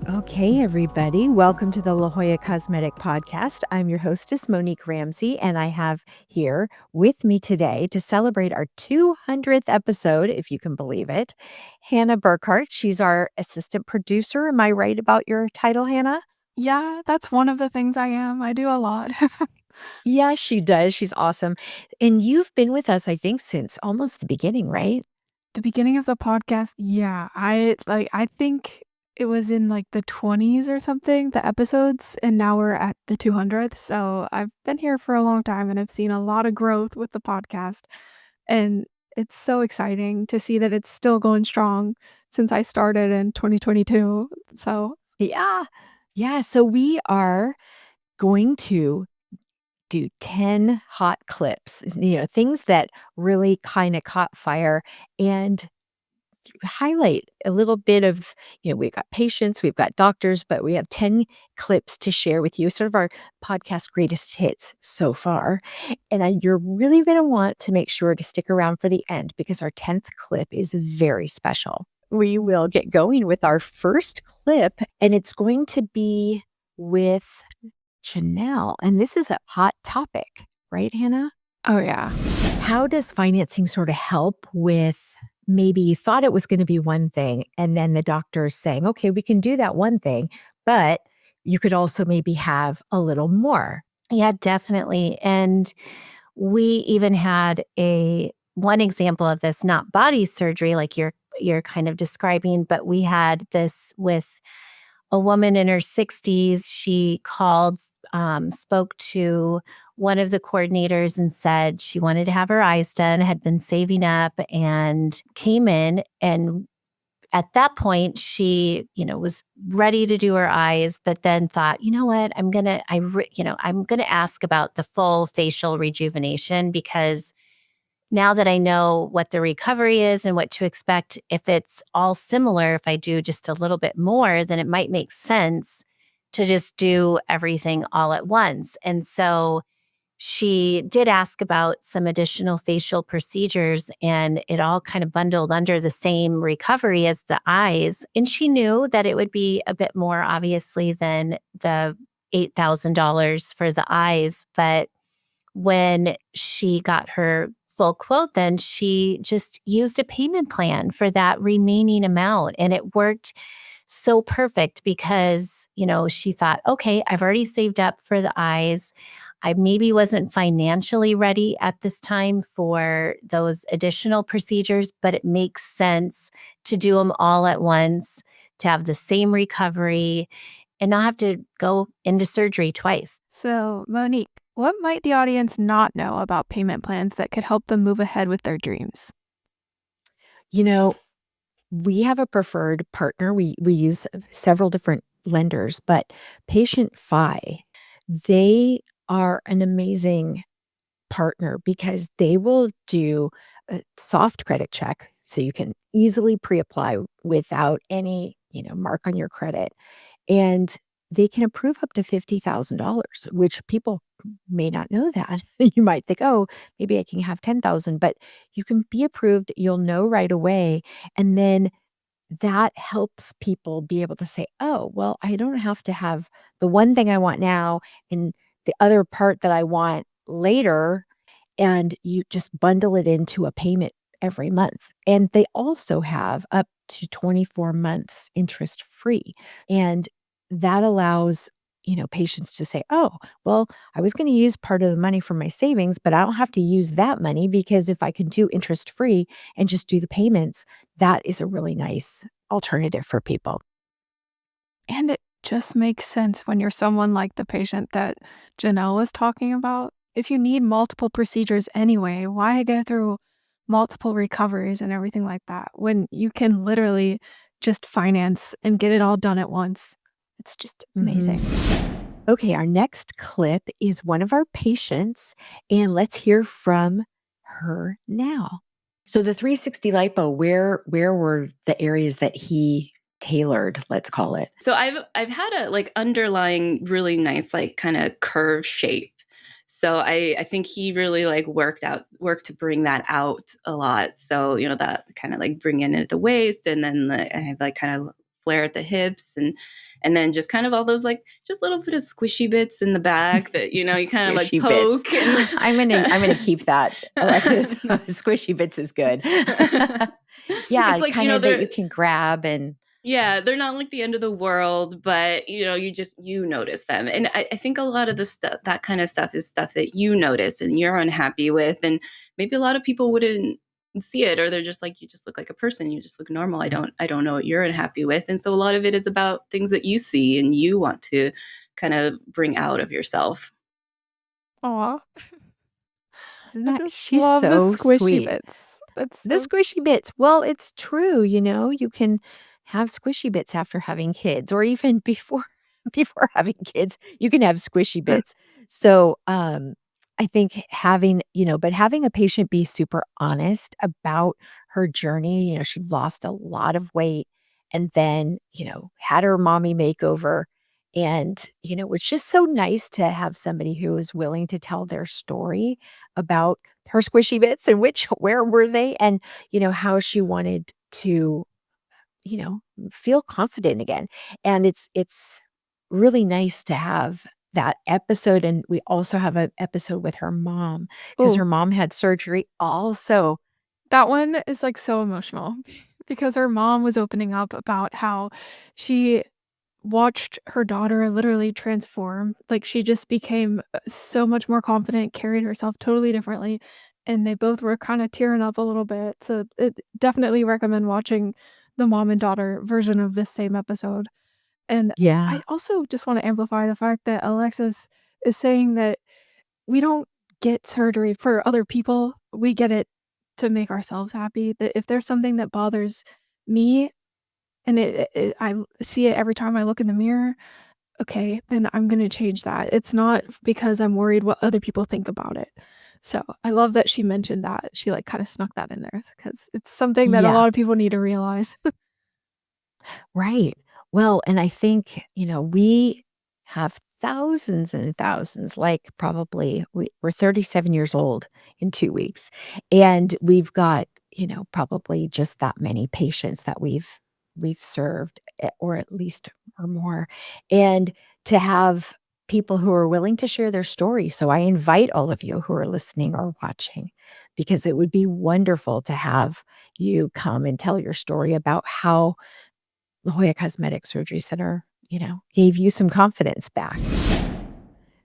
Okay, everybody, welcome to the La Jolla Cosmetic Podcast. I'm your hostess, Monique Ramsey, and I have here with me today to celebrate our 200th episode, if you can believe it, Hannah Burkhart. She's our assistant producer. Am I right about your title, Hannah? Yeah, that's one of the things I am. I do a lot. Yeah, she does. She's awesome. And you've been with us, I think, since almost the beginning, right? The beginning of the podcast, yeah, I think it was in like the 20s or something, the episodes, and now we're at the 200th. So I've been here for a long time and I've seen a lot of growth with the podcast. And it's so exciting to see that it's still going strong since I started in 2022. So, Yeah. Yeah. So we are going to do 10 hot clips, things that really kind of caught fire and highlight a little bit of, we've got patients, we've got doctors, but we have 10 clips to share with you, sort of our podcast greatest hits so far. And you're really going to want to make sure to stick around for the end because our 10th clip is very special. We will get going with our first clip, and it's going to be with Janelle. And this is a hot topic, right, Hannah? oh yeah. How does financing sort of help with maybe you thought it was going to be one thing, and then the doctor is saying, okay, we can do that one thing, but you could also maybe have a little more? Yeah, definitely. And we even had one example of this, not body surgery like you're kind of describing, but we had this with a woman in her 60s. She called, spoke to one of the coordinators and said she wanted to have her eyes done, had been saving up, and came in. And at that point, she, was ready to do her eyes, but then thought, you know what, I'm gonna ask about the full facial rejuvenation, because now that I know what the recovery is and what to expect, if it's all similar, if I do just a little bit more, then it might make sense to just do everything all at once. And so she did ask about some additional facial procedures, and it all kind of bundled under the same recovery as the eyes. And she knew that it would be a bit more, obviously, than the $8,000 for the eyes. But when she got her full quote, then she just used a payment plan for that remaining amount. And it worked so perfect because, she thought, okay, I've already saved up for the eyes. I maybe wasn't financially ready at this time for those additional procedures, but it makes sense to do them all at once, to have the same recovery and not have to go into surgery twice. So, Monique, what might the audience not know about payment plans that could help them move ahead with their dreams? You know, we have a preferred partner. We use several different lenders, but Patient Fi, they are an amazing partner because they will do a soft credit check so you can easily pre-apply without any, mark on your credit. And they can approve up to $50,000, which people may not know that. You might think, oh, maybe I can have 10,000, but you can be approved. You'll know right away. And then that helps people be able to say, oh, well, I don't have to have the one thing I want now and the other part that I want later. And you just bundle it into a payment every month. And they also have up to 24 months interest free. And that allows, patients to say, oh, well, I was going to use part of the money from my savings, but I don't have to use that money because if I can do interest free and just do the payments, that is a really nice alternative for people. And it just makes sense when you're someone like the patient that Janelle was talking about. If you need multiple procedures anyway, why go through multiple recoveries and everything like that when you can literally just finance and get it all done at once? It's just amazing. Okay, our next clip is one of our patients, and let's hear from her now. So the 360 lipo, where were the areas that he tailored, let's call it? So I've had a like underlying really nice like kind of curve shape. So I think he really like worked to bring that out a lot. So, that kind of like bring in at the waist, and then I have like kind of flare at the hips, and then just kind of all those like just little bit of squishy bits in the back that you kind of like Squishy bits. poke. And I'm gonna keep that, Alexis. Squishy bits is good. Yeah, it's like kind of that you they're can grab and yeah, they're not like the end of the world, but you notice them. And I think a lot of the stuff, that kind of stuff, is stuff that you notice and you're unhappy with. And maybe a lot of people wouldn't see it, or they're just like, you just look like a person, you just look normal. I don't know what you're unhappy with. And so a lot of it is about things that you see and you want to kind of bring out of yourself. Aw. isn't I that just she's love the so squishy sweet. bits. That's The so squishy bits. Well, it's true, you can have squishy bits after having kids or even before before having kids, you can have squishy bits. So, I think but having a patient be super honest about her journey, she lost a lot of weight and then, had her mommy makeover and, it's just so nice to have somebody who is willing to tell their story about her squishy bits and where were they and, how she wanted to, you know, feel confident again. And it's really nice to have that episode, and we also have an episode with her mom because Oh, her mom had surgery also. that one is, like, so emotional because her mom was opening up about how she watched her daughter literally transform. Like, she just became, so much more confident, carried herself totally differently, and they both were kinda tearing up a little bit, so definitely recommend watching the mom and daughter version of this same episode. And I Yeah. also just wanna amplify the fact that Alexis is saying that we don't get surgery for other people, we get it to make ourselves happy. That if there's something that bothers me and I see it every time I look in the mirror, okay, then I'm gonna change that. It's not because I'm worried what other people think about it. So, I love that she mentioned that. She, like, kinda snuck that in there because it's something that a Yeah. lot of people need to realize. Right. Well, and I think, we have thousands and thousands, like probably we're 37 years old in 2 weeks. And we've got, probably just that many patients that we've served, or at least or more. And to have people who are willing to share their story. So I invite all of you who are listening or watching, because it would be wonderful to have you come and tell your story about how La Jolla Cosmetic Surgery Center, gave you some confidence back.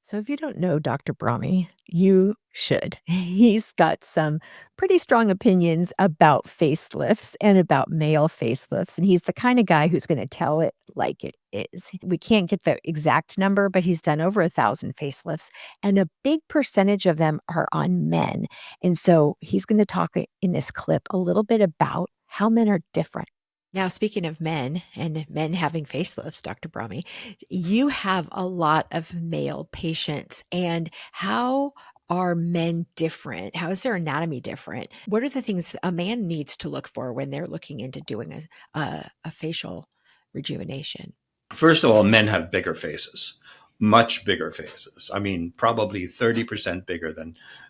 So if you don't know Dr. Brahme, you should. He's got some pretty strong opinions about facelifts and about male facelifts, and he's the kind of guy who's going to tell it like it is. We can't get the exact number, but he's done over 1,000 facelifts, and a big percentage of them are on men. And so he's going to talk in this clip a little bit about how men are different. Now, speaking of men and men having facelifts, Dr. Brahme, you have a lot of male patients. And how are men different? How is their anatomy different? What are the things a man needs to look for when they're looking into doing a facial rejuvenation? First of all, men have bigger faces, much bigger faces. I mean, probably 30% bigger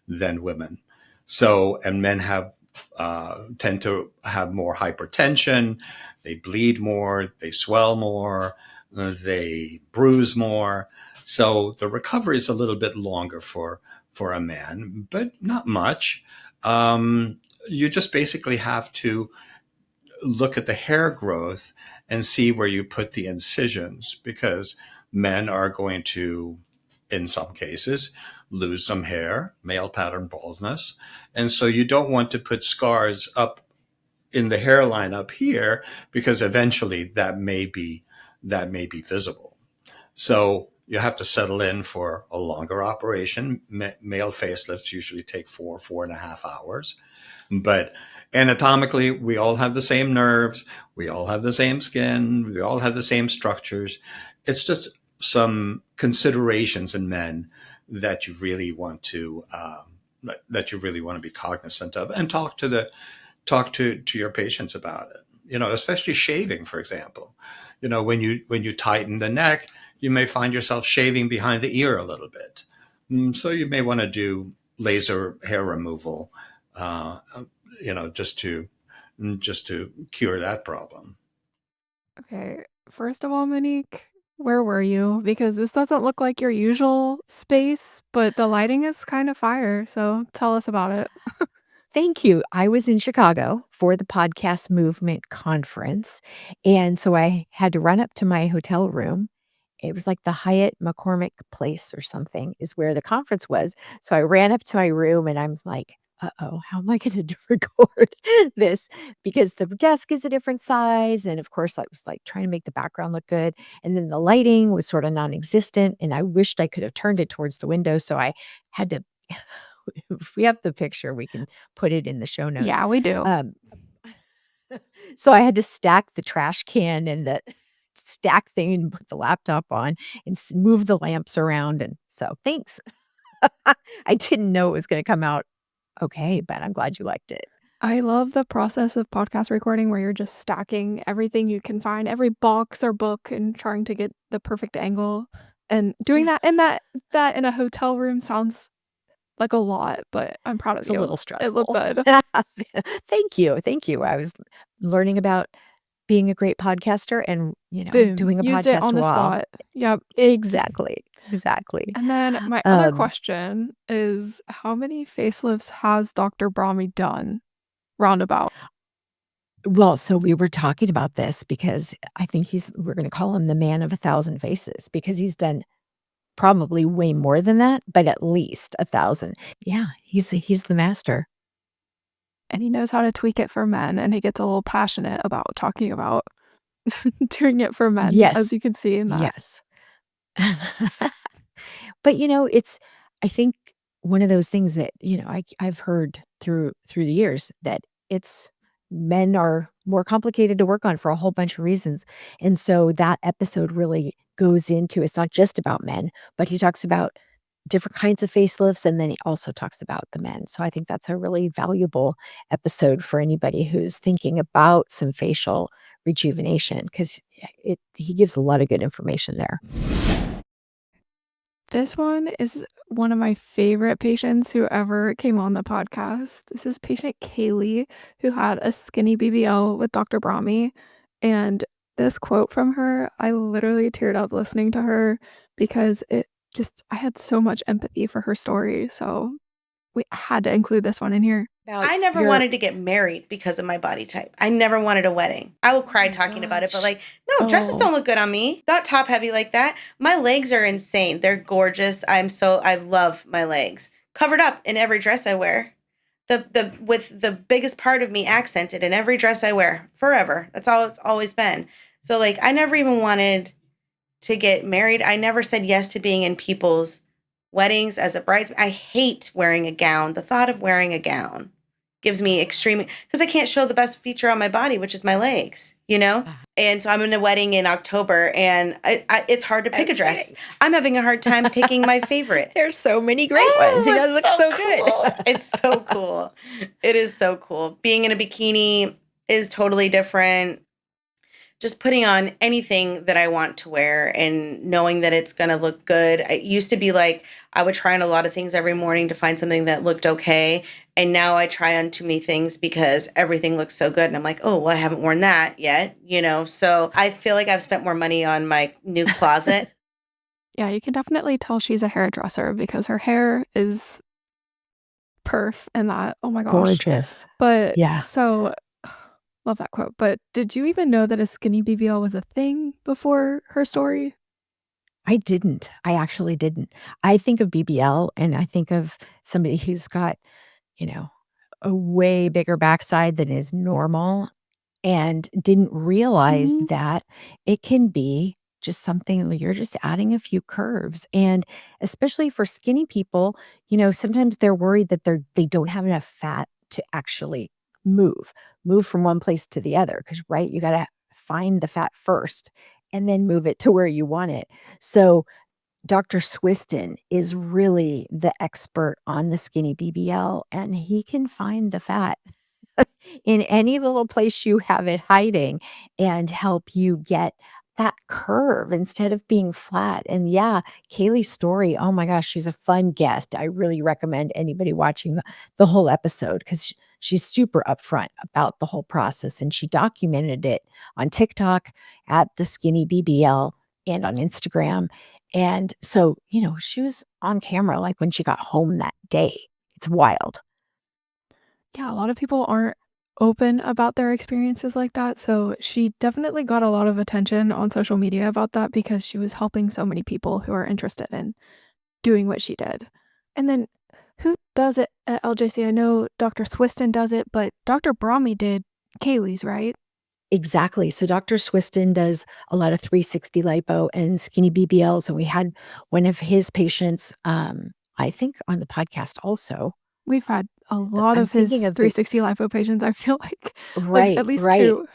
than women. So, and men have tend to have more hypertension. They bleed more. They swell more. They bruise more. So the recovery is a little bit longer for a man, but not much. You just basically have to look at the hair growth and see where you put the incisions, because men are going to, in some cases, lose some hair, male pattern baldness. And so you don't want to put scars up in the hairline up here, because eventually that may be visible. So you have to settle in for a longer operation. Male facelifts usually take 4.5 hours. But anatomically, we all have the same nerves. We all have the same skin. We all have the same structures. It's just some considerations in men that you really want to be cognizant of, and talk to your patients about it. Especially shaving, for example. When you tighten the neck, you may find yourself shaving behind the ear a little bit. So you may want to do laser hair removal, uh, just to cure that problem. Okay, first of all, Monique, where were you? Because this doesn't look like your usual space, but the lighting is kind of fire, so tell us about it. Thank you. I was in Chicago for the Podcast Movement Conference, and so I had to run up to my hotel room. It was like the Hyatt McCormick Place or something is where the conference was. So I ran up to my room and I'm like, "Uh-oh, how am I gonna record this?" Because the desk is a different size, and of course, I was, like, trying to make the background look good, and then the lighting was sorta nonexistent, and I wished I could have turned it towards the window, so I had to if we have the picture, we can put it in the show notes. Yeah, we do. Um, so I had to stack the trash can and the stack thing and put the laptop on and move the lamps around, and so thanks. I didn't know it was gonna come out okay, but I'm glad you liked it. I love the process of podcast recording where you're just stacking everything you can find, every box or book, and trying to get the perfect angle. And doing that in a hotel room sounds like a lot, but I'm proud of It's a you. little It looked stressful. good. Thank you, thank you. I was learning about being a great podcaster and, Boom, doing a used it podcast on the while spot. Yep. exactly, exactly. And then my other Um question is how many facelifts has Dr. Brahme done? Roundabout. Well, so we were talking about this because I think we're gonna call him the man of 1,000 faces because he's done probably way more than that, but at least 1,000. Yeah, he's the master. And he knows how to tweak it for men, and he gets a little passionate about talking about doing it for men, as Yes, you can see in that. yes. But, it's I think one of those things that, I've heard through the years that it's men are more complicated to work on for a whole bunch of reasons. And so that episode really goes into it's not just about men, but he talks about different kinds of facelifts and then he also talks about the men. So I think that's a really valuable episode for anybody who's thinking about some facial rejuvenation because he gives a lot of good information there. This one is one of my favorite patients who ever came on the podcast. This is patient Kaylie, who had a skinny BBL with Dr. Brahme. And this quote from her, I literally teared up listening to her because I had so much empathy for her story. So we had to include this one in here. About I never your wanted to get married because of my body type. I never wanted a wedding. I will Oh cry my talking about it, but gosh. like, no, dresses Oh, don't look good on me. Not top heavy like that. My legs are insane. They're gorgeous. I love my legs. Covered up in every dress I wear. The with the biggest part of me accented in every dress I wear forever. That's all it's always been. So like I never even wanted to get married. I never said yes to being in people's weddings as a bridesmaid. I hate wearing a gown. The thought of wearing a gown gives me extreme because I can't show the best feature on my body, which is my legs, you know? Ah, And so I'm in a wedding in October and it's hard to pick a dress. exciting. I'm having a hard time picking my favorite. There's so many great Oh, ones. It it's looks so good. cool. It's so cool. It is so cool. Being in a bikini is totally different. Just putting on anything that I want to wear and knowing that it's going to look good. It used to be like I would try on a lot of things every morning to find something that looked okay. And now I try on too many things because everything looks so good. And I'm like, oh, well, I haven't worn that yet, you know? So I feel like I've spent more money on my new closet. yeah, you can definitely tell she's a hairdresser because her hair is perf and that. Oh my gosh. Gorgeous. But Yeah. so love that quote. But did you even know that a skinny BBL was a thing before her story? I didn't. I actually didn't. I think of BBL and I think of somebody who's got, you know, a way bigger backside than is normal and didn't realize Mhm. that it can be just something you're just adding a few curves. And especially for skinny people, sometimes they're worried that they don't have enough fat to actually move, move from one place to the other. Cause right, you gotta find the fat first and then move it to where you want it. So Dr. Swistun is really the expert on the skinny BBL and he can find the fat in any little place you have it hiding and help you get that curve instead of being flat. And yeah, Kaylee's story, oh my gosh, she's a fun guest. I really recommend anybody watching the whole episode because she's super upfront about the whole process, and she documented it on TikTok at the Skinny BBL and on Instagram. And so, she was on camera like when she got home that day. It's wild. Yeah, a lot of people aren't open about their experiences like that, so she definitely got a lot of attention on social media about that because she was helping so many people who are interested in doing what she did. And then who does it at LJC? I know Dr. Swistun does it, but Dr. Brahme did Kaylie's, right? Exactly. So Dr. Swistun does a lot of 360 lipo and skinny BBLs, and we had one of his patients, I think on the podcast also. We've had a lot I'm of thinking his of the 360 lipo patients, I feel like right, at least right. 2.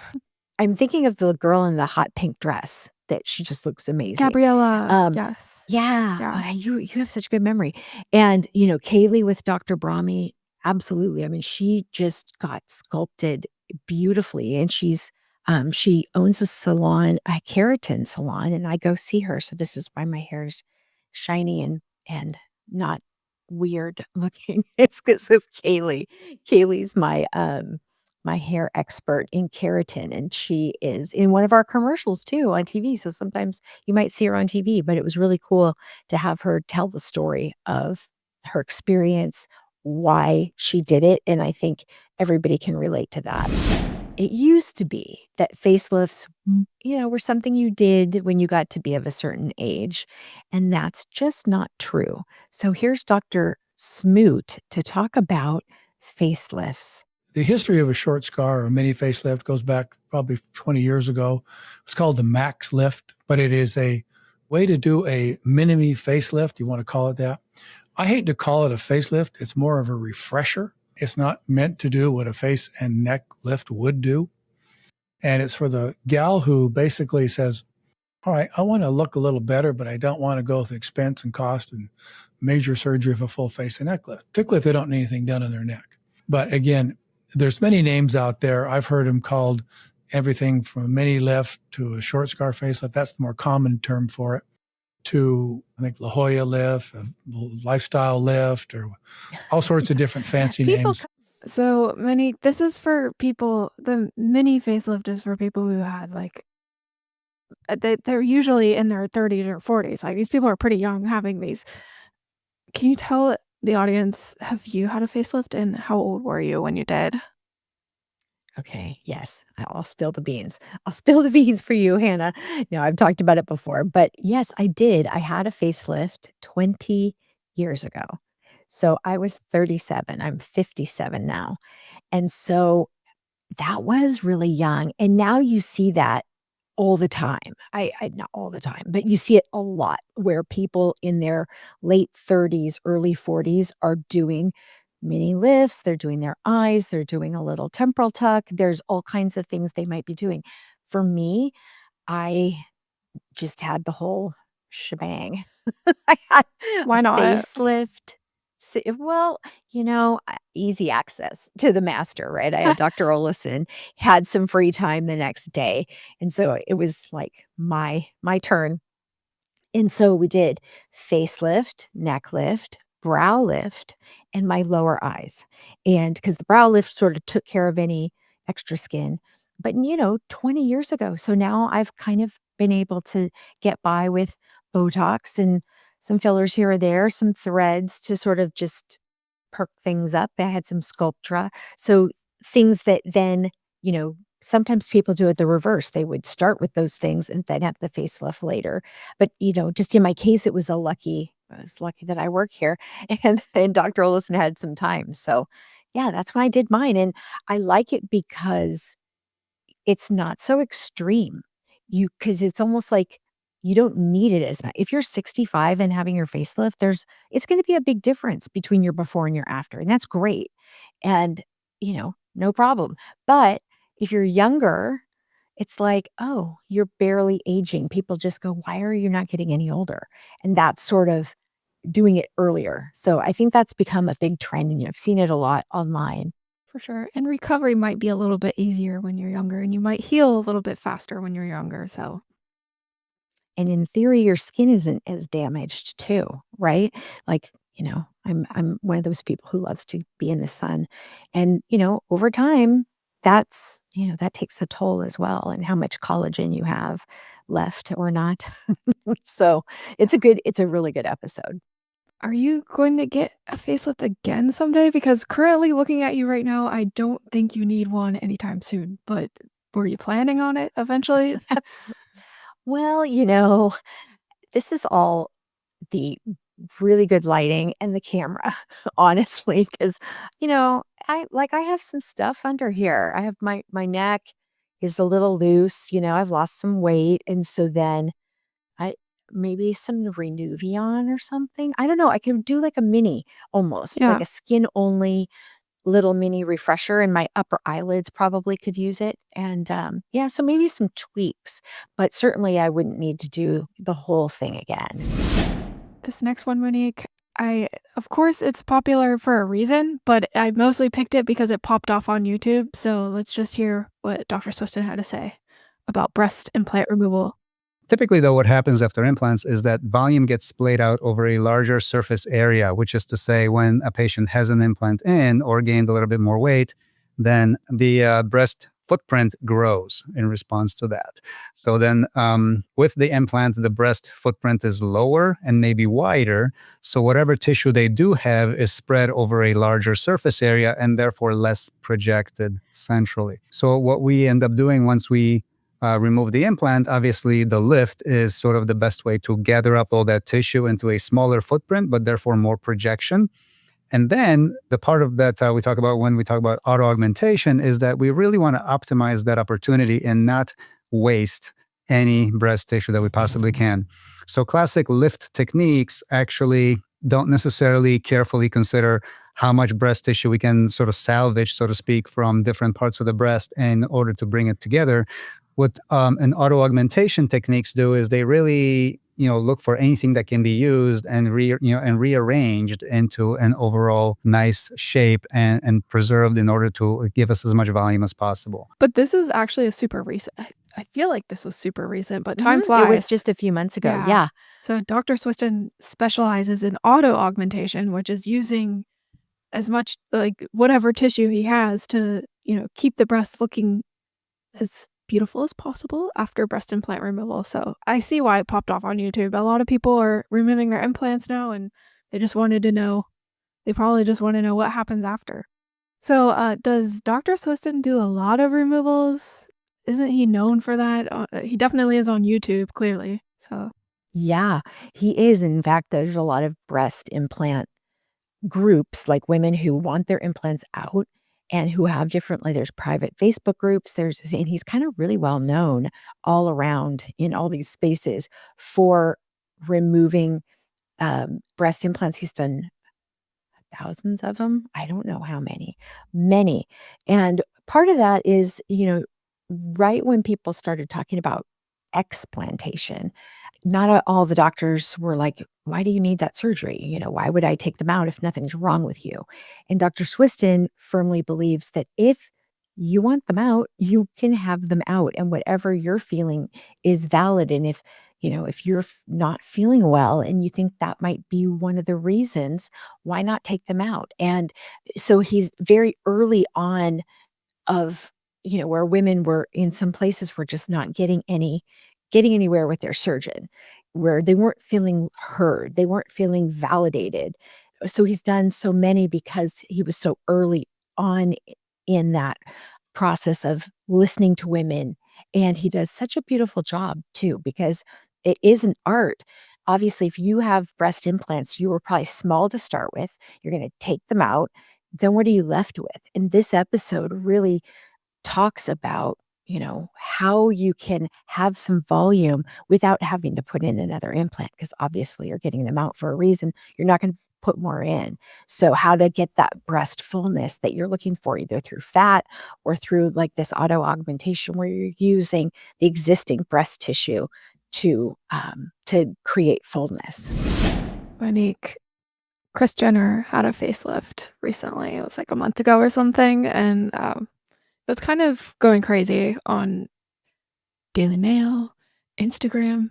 I'm thinking of the girl in the hot pink dress that she just looks amazing. Gabriella, Um, yes. yeah, Yeah. you have such good memory. And, Kaylie with Dr. Brahme, absolutely. I mean, she just got sculpted beautifully, and she owns a salon, a keratin salon, and I go see her. So this is why my hair's shiny and not weird looking. It's because of Kaylie. Kaylie's my hair expert in keratin, and she is in one of our commercials too on TV. So sometimes you might see her on TV, but it was really cool to have her tell the story of her experience, why she did it, and I think everybody can relate to that. It used to be that facelifts, were something you did when you got to be of a certain age, and that's just not true. So here's Dr. Smoot to talk about facelifts. The history of a short scar or a mini facelift goes back probably 20 years ago. It's called the max lift, but it is a way to do a mini facelift. You want to call it that? I hate to call it a facelift. It's more of a refresher. It's not meant to do what a face and neck lift would do. And it's for the gal who basically says, all right, I want to look a little better, but I don't want to go with expense and cost and major surgery of a full face and neck lift, particularly if they don't need anything done on their neck. But again, there's many names out there. I've heard them called everything from a mini lift to a short scar facelift. That's the more common term for it. To, I think, La Jolla lift, a lifestyle lift, or all sorts of different fancy names. So this is for people, the mini facelift is for people who had they're usually in their 30s or 40s. Like these people are pretty young having these. Can you tell the audience, have you had a facelift and how old were you when you did? Okay, yes, I'll spill the beans. I'll spill the beans for you, Hannah. No, I've talked about it before, but yes, I did. I had a facelift 20 years ago. So I was 37. I'm 57 now. And so that was really young. And now you see that all the time. I not all the time, but you see it a lot where people in their late 30s, early 40s are doing mini lifts, they're doing their eyes, they're doing a little temporal tuck. There's all kinds of things they might be doing. For me, I just had the whole shebang. I had Why a not? facelift. Well, easy access to the master, right? I had Dr. Olesen, had some free time the next day, and so it was like my turn. And so we did facelift, neck lift, brow lift, and my lower eyes. And because the brow lift sort of took care of any extra skin. But, 20 years ago. So now I've kind of been able to get by with Botox and some fillers here or there, some threads to sort of just perk things up. I had some Sculptra. So things that then, sometimes people do it the reverse. They would start with those things and then have the facelift later. But, just in my case, I was lucky that I work here and Dr. Olesen had some time. So yeah, that's when I did mine. And I like it because it's not so extreme. Because it's almost like you don't need it as much. If you're 65 and having your facelift, it's gonna be a big difference between your before and your after, and that's great. And, no problem. But if you're younger, it's like, "Oh, you're barely aging." People just go, "Why are you not getting any older?" And that's sort of doing it earlier. So I think that's become a big trend, and, I've seen it a lot online. For sure. And recovery might be a little bit easier when you're younger, and you might heal a little bit faster when you're younger. So, And in theory, your skin isn't as damaged too, right? Like I'm one of those people who loves to be in the sun. And, over time, that takes a toll as well, and how much collagen you have left or not. So it's a really good episode. Are you going to get a facelift again someday? Because currently looking at you right now, I don't think you need one anytime soon, but were you planning on it eventually? Well, this is all the really good lighting and the camera, honestly, because I have some stuff under here. I have my neck is a little loose, I've lost some weight, and so then I maybe some Renuvion or something. I don't know. I can do like a mini, almost like Yeah. a skin only little mini refresher, and my upper eyelids probably could use it. And yeah, so maybe some tweaks, but certainly I wouldn't need to do the whole thing again. This next one, Monique, of course, it's popular for a reason, but I mostly picked it because it popped off on YouTube. So let's just hear what Dr. Swistun had to say about breast implant removal. Typically, though, what happens after implants is that volume gets splayed out over a larger surface area, which is to say, when a patient has an implant in or gained a little bit more weight, then the breast footprint grows in response to that. So then with the implant, the breast footprint is lower and maybe wider. So whatever tissue they do have is spread over a larger surface area and therefore less projected centrally. So what we end up doing once we remove the implant, obviously the lift is sort of the best way to gather up all that tissue into a smaller footprint, but therefore more projection. And then the part of that we talk about when we talk about auto augmentation is that we really want to optimize that opportunity and not waste any breast tissue that we possibly can. So classic lift techniques actually don't necessarily carefully consider how much breast tissue we can sort of salvage, so to speak, from different parts of the breast in order to bring it together. What an auto augmentation techniques do is they really look for anything that can be used and rearranged into an overall nice shape and preserved in order to give us as much volume as possible. But this is actually a super recent. I feel like this was super recent, but time It flies. was just a few months ago. Yeah. Yeah. So Dr. Swistun specializes in auto augmentation, which is using as much like whatever tissue he has to, keep the breast looking as beautiful as possible after breast implant removal. So I see why it popped off on YouTube. A lot of people are removing their implants now, and they probably just want to know what happens after. So does Dr. Swistun do a lot of removals? Isn't he known for that? He definitely is on YouTube, clearly. So Yeah, he is. In fact, there's a lot of breast implant groups, like women who want their implants out and who have different, like there's private Facebook groups. And he's kind of really well known all around in all these spaces for removing breast implants. He's done thousands of them. I don't know how many. And part of that is, right when people started talking about explantation, not all the doctors were like, why do you need that surgery? Why would I take them out if nothing's wrong with you? And Dr. Swistun firmly believes that if you want them out, you can have them out, and whatever you're feeling is valid. And if you're not feeling well and you think that might be one of the reasons, why not take them out? And so he's very early on of, where women were in some places were just not getting anywhere with their surgeon, where they weren't feeling heard, they weren't feeling validated. So he's done so many because he was so early on in that process of listening to women. And he does such a beautiful job too, because it is an art. Obviously, if you have breast implants, you were probably small to start with. You're going to take them out. Then what are you left with? And this episode really talks about, how you can have some volume without having to put in another implant, because obviously you're getting them out for a reason. You're not going to put more in. So how to get that breast fullness that you're looking for, either through fat or through like this auto augmentation where you're using the existing breast tissue to create fullness. Monique, Kris Jenner had a facelift recently. It was like a month ago or something, and it was kind of going crazy on Daily Mail, Instagram.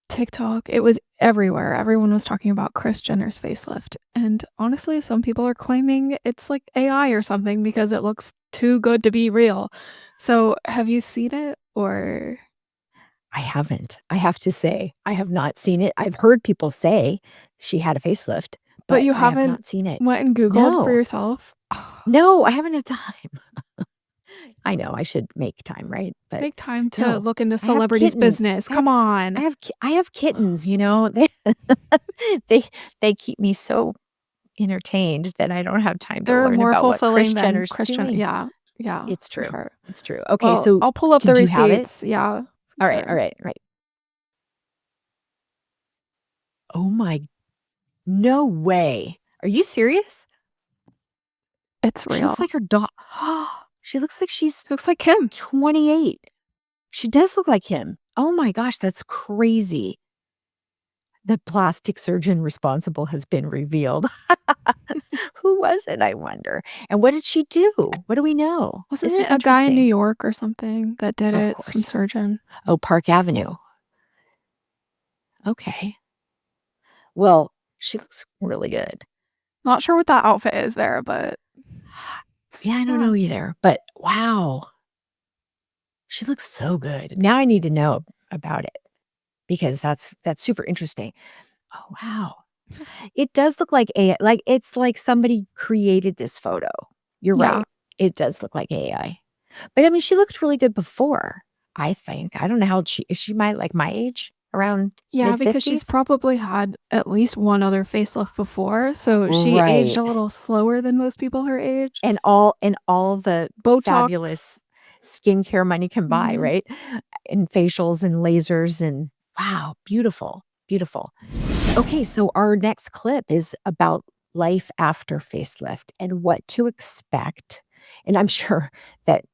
TikTok. It was everywhere. Everyone was talking about Kris Jenner's facelift. And honestly, some people are claiming it's like AI or something because it looks too good to be real. So, have you seen it or I haven't. I have to say, I have not seen it. I've heard people say she had a facelift, but but you I have haven't not seen it. went and Googled for No. yourself? No, I haven't had time. I know I should make time, right? But Make time to no. look into I have celebrities' kittens. business. I Come have on. I have kittens, you know? They they keep me so entertained that I don't have time to They're learn more about what Kris fulfilling than Jenner's Kris Jenner. doing. Yeah. Yeah, It's for true. sure. It's true. Okay, Well, so I'll pull up the do you have it? receipts. Yeah, All right, all sure. right, right. Oh my, no way. Are you serious? It's She real. looks like her dog. She looks like she's Looks like him. 28. She does look like him. Oh my gosh, that's crazy. The plastic surgeon responsible has been revealed. Who was it, I wonder? And what did she do? What do we know? Wasn't This it is a guy in New interesting. York or something that did Of it? Some course. surgeon. Oh, Park Avenue. Okay. Well, she looks really good. Not sure what that outfit is there, but Yeah, I don't yeah. know either. But wow. She looks so good. Now I need to know about it because that's super interesting. Oh, wow. It does look like AI, like it's like somebody created this photo. You're Yeah. right. It does look like AI. But I mean, she looked really good before, I think. I don't know how old she is. She like my age? Around Yeah, because she's mid-50s? probably had at least one other facelift before, so she aged Right. a little slower than most people her age. And all the Botox. fabulous skincare money can buy, Mhm. right? And facials and lasers and wow, beautiful, beautiful. Okay, so our next clip is about life after facelift and what to expect. And I'm sure that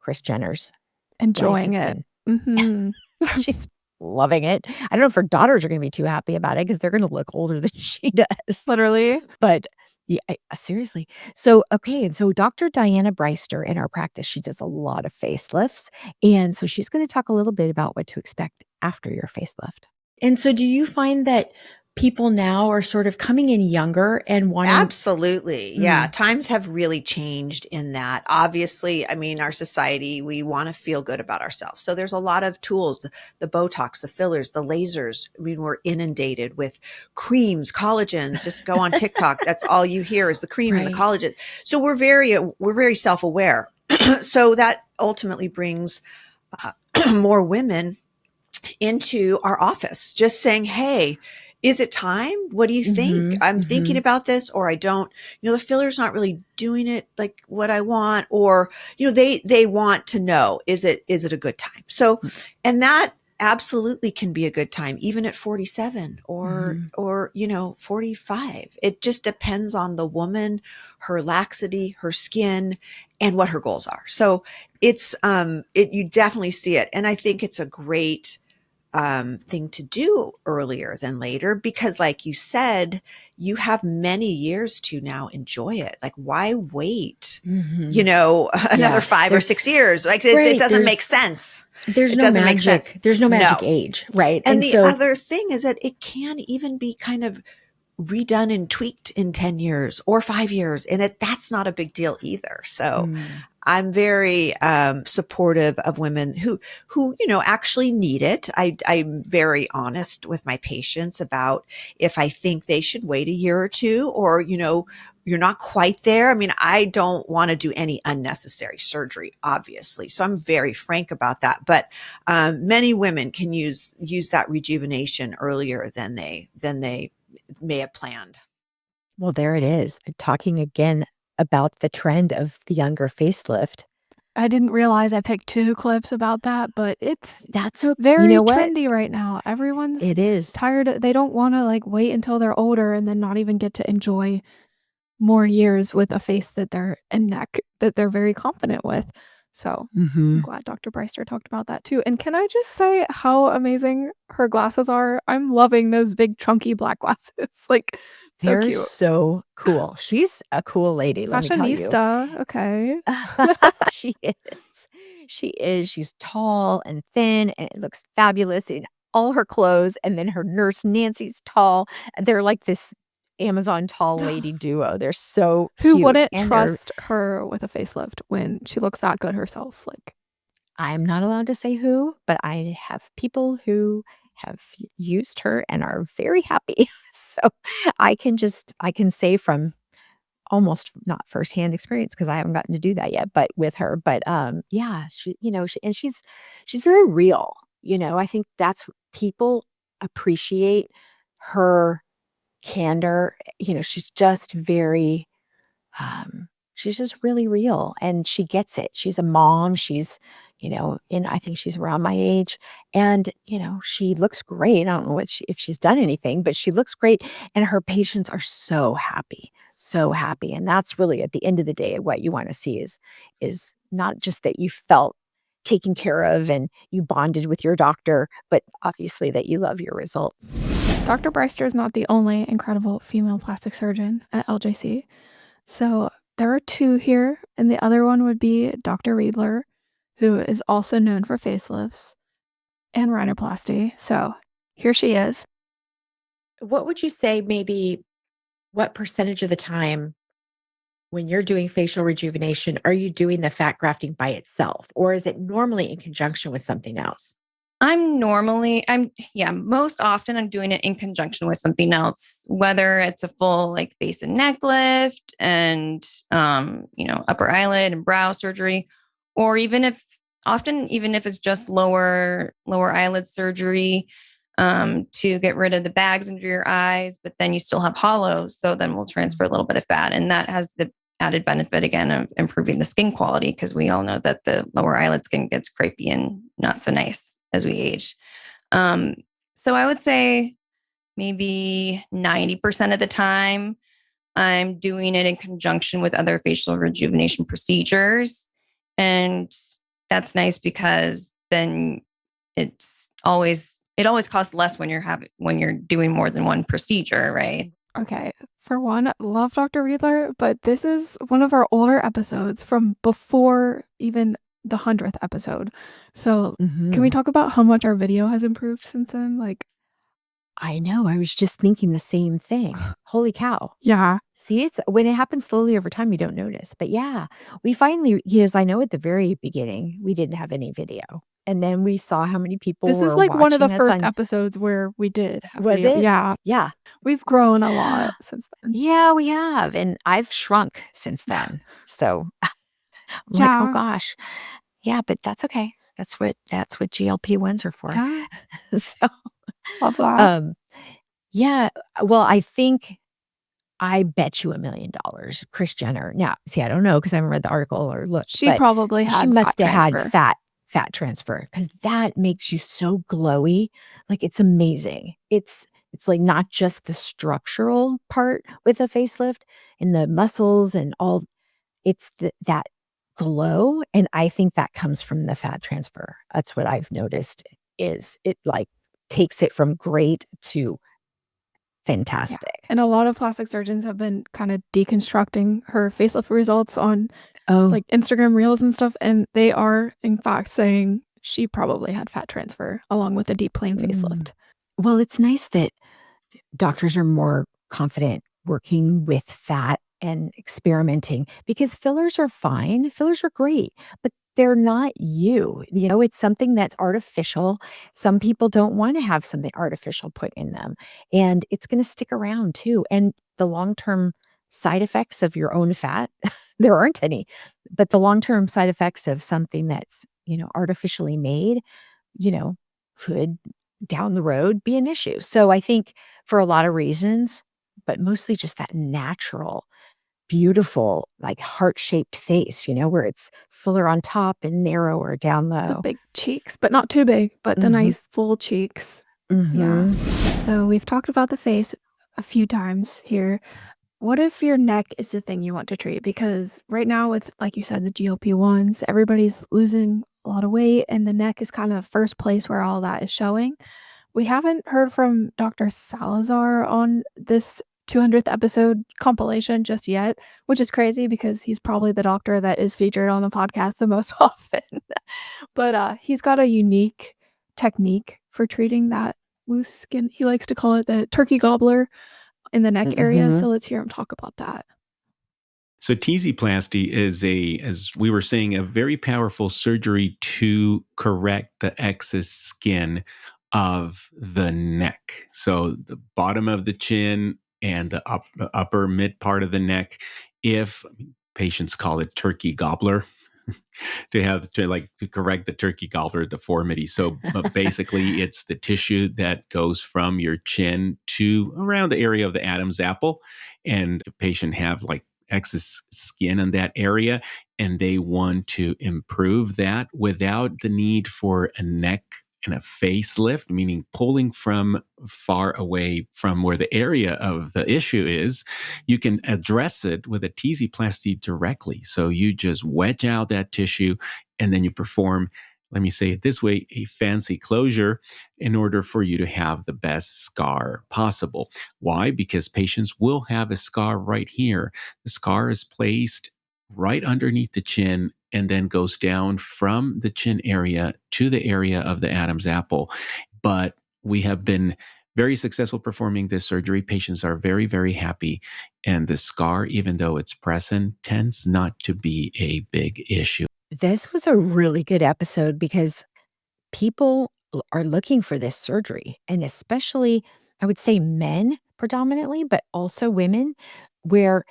Kris Jenner's life Enjoying has it. been Mhm. she's loving it. I don't know if her daughters are gonna be too happy about it because they're gonna look older than she does. Literally. But yeah, seriously. So, okay, and so Dr. Diana Breister in our practice, she does a lot of facelifts, and so she's gonna talk a little bit about what to expect after your facelift. And so do you find that people now are sort of coming in younger and wanting Absolutely. Yeah. Times have really changed in that. Obviously, I mean, our society, we want to feel good about ourselves. So there's a lot of tools, the Botox, the fillers, the lasers. I mean, we're inundated with creams, collagens. Just go on TikTok. That's all you hear is the cream and the Right. collagen. So we're very self-aware. So that ultimately brings more women into our office, just saying, hey, is it time? What do you think? I'm thinking about this, or I don't, the filler's not really doing it like what I want, or, they want to know, is it a good time? So, and that absolutely can be a good time, even at 47 or 45. It just depends on the woman, her laxity, her skin, and what her goals are. So it's, you definitely see it. And I think it's a great, thing to do earlier than later, because like you said, you have many years to now enjoy it. Like, why wait, another 5 or 6 years? Like it doesn't make sense. There's It no doesn't make sense. magic. There's no magic No. age, right? And the so other thing is that it can even be kind of redone and tweaked in 10 years or 5 years. And that's not a big deal either. So I'm very supportive of women who actually need it. I'm very honest with my patients about if I think they should wait a year or two, or you're not quite there. I mean, I don't want to do any unnecessary surgery, obviously. So I'm very frank about that. But many women can use that rejuvenation earlier than they may have planned. well, there it is. Talking again about the trend of the younger facelift. I didn't realize I picked 2 clips about that, but it's That's okay. very You know what? trendy right now. Everyone's It is. tired. They don't want to like wait until they're older and then not even get to enjoy more years with a face that they're and neck that they're very confident with. So I'm glad Dr. Breister talked about that too. And can I just say how amazing her glasses are? I'm loving those big chunky black glasses. Like so They're cute. so cool. She's a cool lady, let me tell you. Fashionista. Okay. She is. She is. She's tall and thin, and it looks fabulous. And all her clothes, and then her nurse Nancy's tall. They're like this Amazon tall lady duo. They're so Who cute, wouldn't and they're trust her with a facelift when she looks that good herself? Like, I'm not allowed to say who, but I have people who have used her and are very happy. So I can say from almost not firsthand experience because I haven't gotten to do that yet, but with her. But yeah, she's very real. I think that's people appreciate her candor. She's just very she's just really real and she gets it. She's a mom. And I think she's around my age and, she looks great. I don't know if she's done anything, but she looks great. And her patients are so happy, so happy. And that's really at the end of the day, what you want to see is not just that you felt taken care of and you bonded with your doctor, but obviously that you love your results. Dr. Breister is not the only incredible female plastic surgeon at LJC. So there are two here, and the other one would be Dr. Riedler, who is also known for facelifts and rhinoplasty. So here she is. What would you say maybe what percentage of the time when you're doing facial rejuvenation, are you doing the fat grafting by itself, or is it normally in conjunction with something else? Most often I'm doing it in conjunction with something else, whether it's a full like face and neck lift and, upper eyelid and brow surgery, or even if it's just lower eyelid surgery, to get rid of the bags under your eyes, but then you still have hollows. So then we'll transfer a little bit of fat, and that has the added benefit again of improving the skin quality because we all know that the lower eyelid skin gets crepey and not so nice as we age. So I would say maybe 90% of the time I'm doing it in conjunction with other facial rejuvenation procedures. And that's nice because then it always costs less when you're doing more than one procedure, right? Okay. For one, love Dr. Riedler, but this is one of our older episodes from before even the 100th episode. So can we talk about how much our video has improved since then? Like, I know. I was just thinking the same thing. Holy cow. yeah. See, it's when it happens slowly over time, you don't notice. But yeah, we finally, I know at the very beginning, we didn't have any video. And then we saw how many people This is were like one of the watching us first on. episodes where we did have Was video. it? Yeah. Yeah. We've grown a lot since then. Yeah, we have. And I've shrunk since then. So I'm like, oh Yeah. gosh. Yeah, but that's okay. That's what GLP-1s are for. Yeah. So Love that. yeah, well, I bet you $1 million, Kris Jenner. Now, see, I don't know because I haven't read the article or looked. She but probably had she must fat have transfer. had fat transfer because that makes you so glowy. Like it's amazing. It's like not just the structural part with a facelift and the muscles and all. It's that glow, and I think that comes from the fat transfer. That's what I've noticed. Is it like takes it from great to Yeah. fantastic. And a lot of plastic surgeons have been kind of deconstructing her facelift results on Oh, like Instagram reels and stuff. And they are, in fact, saying she probably had fat transfer along with a deep plane facelift. well, it's nice that doctors are more confident working with fat and experimenting because fillers are fine. Fillers are great, but they're not you. It's something that's artificial. Some people don't want to have something artificial put in them, and it's going to stick around too. And the long-term side effects of your own fat, there aren't any, but the long-term side effects of something that's, artificially made, could down the road be an issue. So I think for a lot of reasons, but mostly just that natural, beautiful, like heart-shaped face, where it's fuller on top and narrower down The low. big cheeks, but not too big, but the Mhm. nice full cheeks. Yeah. Mhm. So we've talked about the face a few times here. What if your neck is the thing you want to treat? Because right now with, like you said, the GLP-1s, everybody's losing a lot of weight and the neck is kind of first place where all that is showing. We haven't heard from Dr. Salazar on this 200th episode compilation just yet, which is crazy because he's probably the doctor that is featured on the podcast the most often. But he's got a unique technique for treating that loose skin. He likes to call it the turkey gobbler in the neck area. So let's hear him talk about that. So T-Z Plasty is as we were saying, a very powerful surgery to correct the excess skin of the neck. So the bottom of the chin and the upper mid part of the neck. If patients call it turkey gobbler, to correct the turkey gobbler deformity. So basically, it's the tissue that goes from your chin to around the area of the Adam's apple, and the patient have like excess skin in that area, and they want to improve that without the need for a neck and a facelift, meaning pulling from far away from where the area of the issue is. You can address it with a T-Z Plasty directly. So you just wedge out that tissue and then you perform, let me say it this way, a fancy closure in order for you to have the best scar possible. Why? Because patients will have a scar right here. The scar is placed right underneath the chin and then goes down from the chin area to the area of the Adam's apple. But we have been very successful performing this surgery. Patients are very, very happy. And the scar, even though it's present, tends not to be a big issue. This was a really good episode because people are looking for this surgery, and especially, I would say men predominantly, but also women, where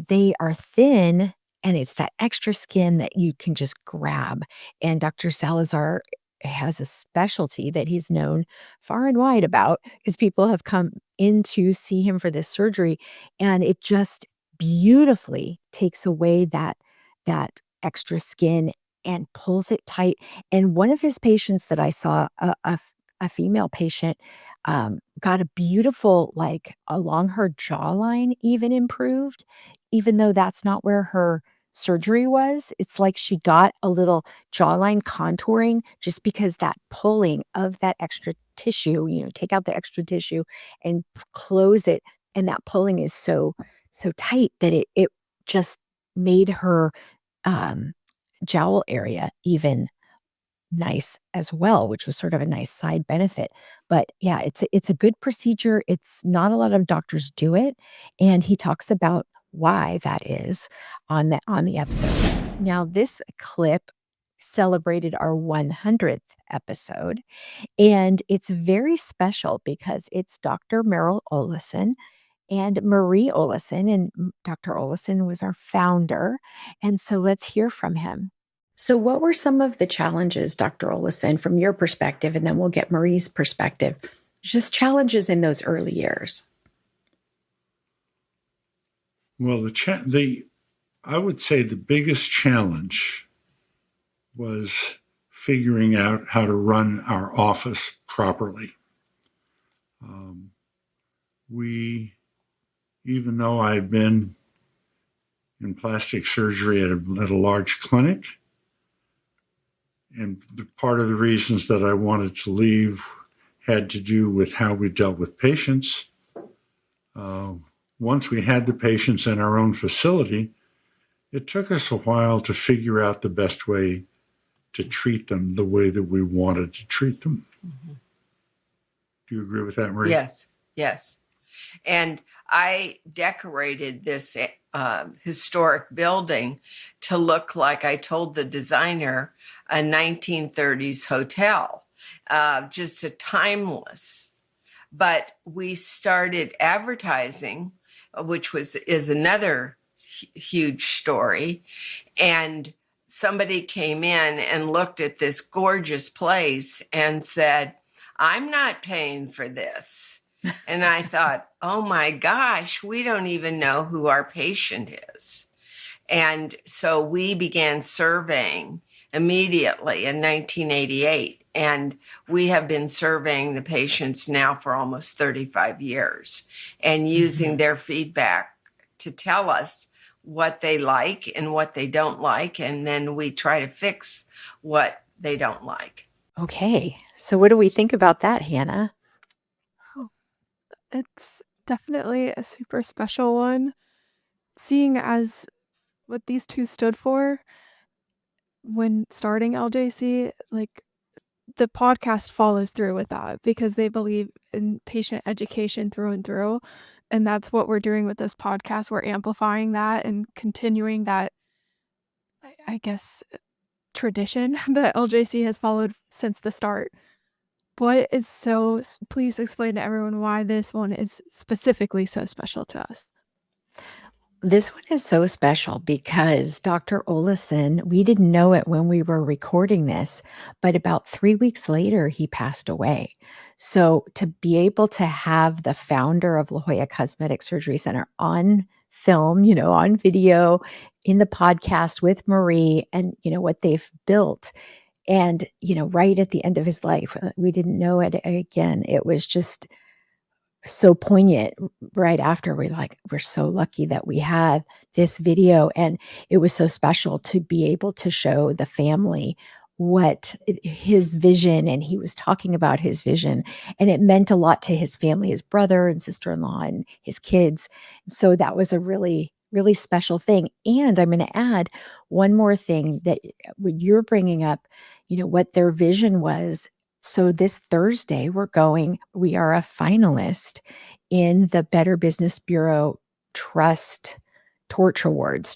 they are thin and it's that extra skin that you can just grab. And Dr. Salazar has a specialty that he's known far and wide about because people have come in to see him for this surgery, and it just beautifully takes away that extra skin and pulls it tight. And one of his patients that I saw, a female patient, got a beautiful, like along her jawline, even improved, even though that's not where her surgery was. It's like she got a little jawline contouring just because that pulling of that extra tissue, take out the extra tissue and close it. And that pulling is so tight that it just made her um, jowl area even nice as well, which was sort of a nice side benefit. But yeah, it's a good procedure. It's not a lot of doctors do it, and he talks about why that is on the episode. Now, this clip celebrated our 100th episode, and it's very special because it's Dr. Merrel Olesen and Marie Olesen, and Dr. Olesen was our founder. And so let's hear from him. So, what were some of the challenges, Dr. Olesen, from your perspective, and then we'll get Marie's perspective, just challenges in those early years? Well, I would say the biggest challenge was figuring out how to run our office properly. Even though I'd been in plastic surgery at a large clinic, and part of the reasons that I wanted to leave had to do with how we dealt with patients. Once we had the patients in our own facility, it took us a while to figure out the best way to treat them the way that we wanted to treat them. Mm-hmm. Do you agree with that, Marie? Yes. And I decorated this historic building to look like, I told the designer, a 1930s hotel, just a timeless. But we started advertising, which is another huge story. And somebody came in and looked at this gorgeous place and said, "I'm not paying for this." And I thought, oh my gosh, we don't even know who our patient is. And so we began surveying immediately in 1988. And we have been surveying the patients now for almost 35 years and using their feedback to tell us what they like and what they don't like. And then we try to fix what they don't like. Okay. So what do we think about that, Hannah? It's definitely a super special one. Seeing as what these two stood for when starting LJC, like the podcast follows through with that because they believe in patient education through and through. And that's what we're doing with this podcast. We're amplifying that and continuing that, I guess, tradition that LJC has followed since the start. What is so, please explain to everyone why this one is specifically so special to us. This one is so special because Dr. Olesen, we didn't know it when we were recording this, but about 3 weeks later, he passed away. So to be able to have the founder of La Jolla Cosmetic Surgery Center on film, on video, in the podcast with Marie and, what they've built. And, right at the end of his life, we didn't know it again. It was just so poignant right after. We're so lucky that we had this video, and it was so special to be able to show the family what his vision, and he was talking about his vision, and it meant a lot to his family, his brother and sister-in-law and his kids. So that was a really, really special thing. And I'm going to add one more thing that when you're bringing up, what their vision was. So this Thursday, we are a finalist in the Better Business Bureau Trust Torch Awards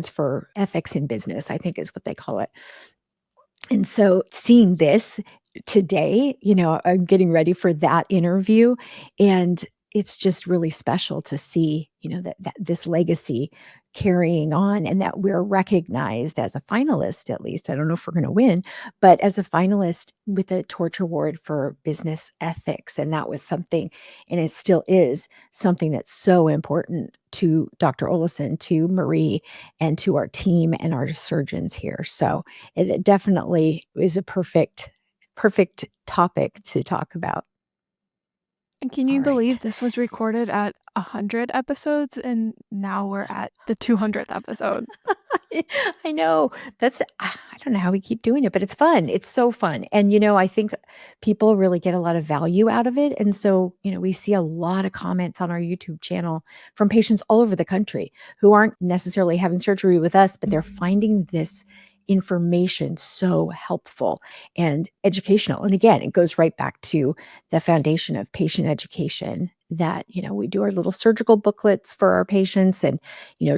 for ethics in business, I think is what they call it. And so seeing this today, I'm getting ready for that interview, and it's just really special to see, that this legacy carrying on, and that we're recognized as a finalist, at least. I don't know if we're going to win, but as a finalist with a Torch Award for business ethics. And that was something, and it still is something that's so important to Dr. Olesen, to Marie, and to our team and our surgeons here. So it definitely is a perfect topic to talk about. And can you believe this was recorded at 100 episodes and now we're at the 200th episode? I know. I don't know how we keep doing it, but it's fun. It's so fun. And, I think people really get a lot of value out of it. And so, we see a lot of comments on our YouTube channel from patients all over the country who aren't necessarily having surgery with us, but they're finding this information so helpful and educational. And again, it goes right back to the foundation of patient education that, we do our little surgical booklets for our patients and,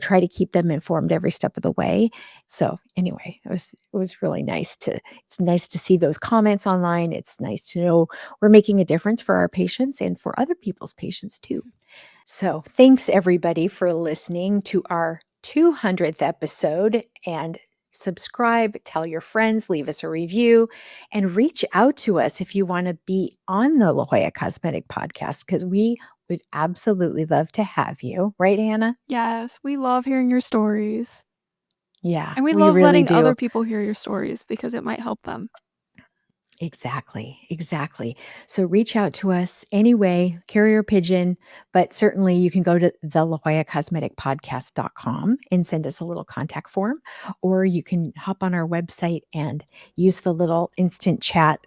try to keep them informed every step of the way. So anyway, it was really it's nice to see those comments online. It's nice to know we're making a difference for our patients and for other people's patients too. So thanks everybody for listening to our 200th episode, and subscribe, tell your friends, leave us a review, and reach out to us if you want to be on the La Jolla Cosmetic podcast, because we would absolutely love to have you. Right, Hannah? Yes, we love hearing your stories. Yeah. And we love really letting do. other people hear your stories because it might help them. Exactly. So reach out to us anyway, carrier pigeon, but certainly you can go to the La Jolla Cosmetic Podcast.com and send us a little contact form, or you can hop on our website and use the little instant chat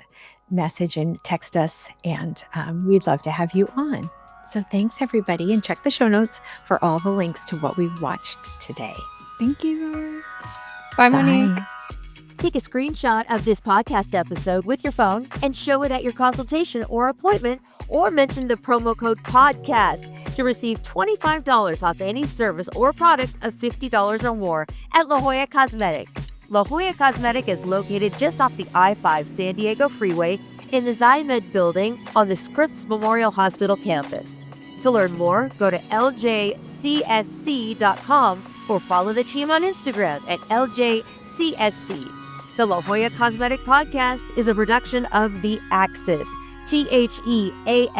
message and text us, and we'd love to have you on. So thanks everybody, and check the show notes for all the links to what we've watched today. Thank you guys. Bye, Monique. Take a screenshot of this podcast episode with your phone and show it at your consultation or appointment, or mention the promo code PODCAST to receive $25 off any service or product of $50 or more at La Jolla Cosmetic. La Jolla Cosmetic is located just off the I-5 San Diego Freeway in the Zymed building on the Scripps Memorial Hospital campus. To learn more, go to ljcsc.com or follow the team on Instagram at ljcsc. The La Jolla Cosmetic Podcast is a production of The Axis, TheAxis.io.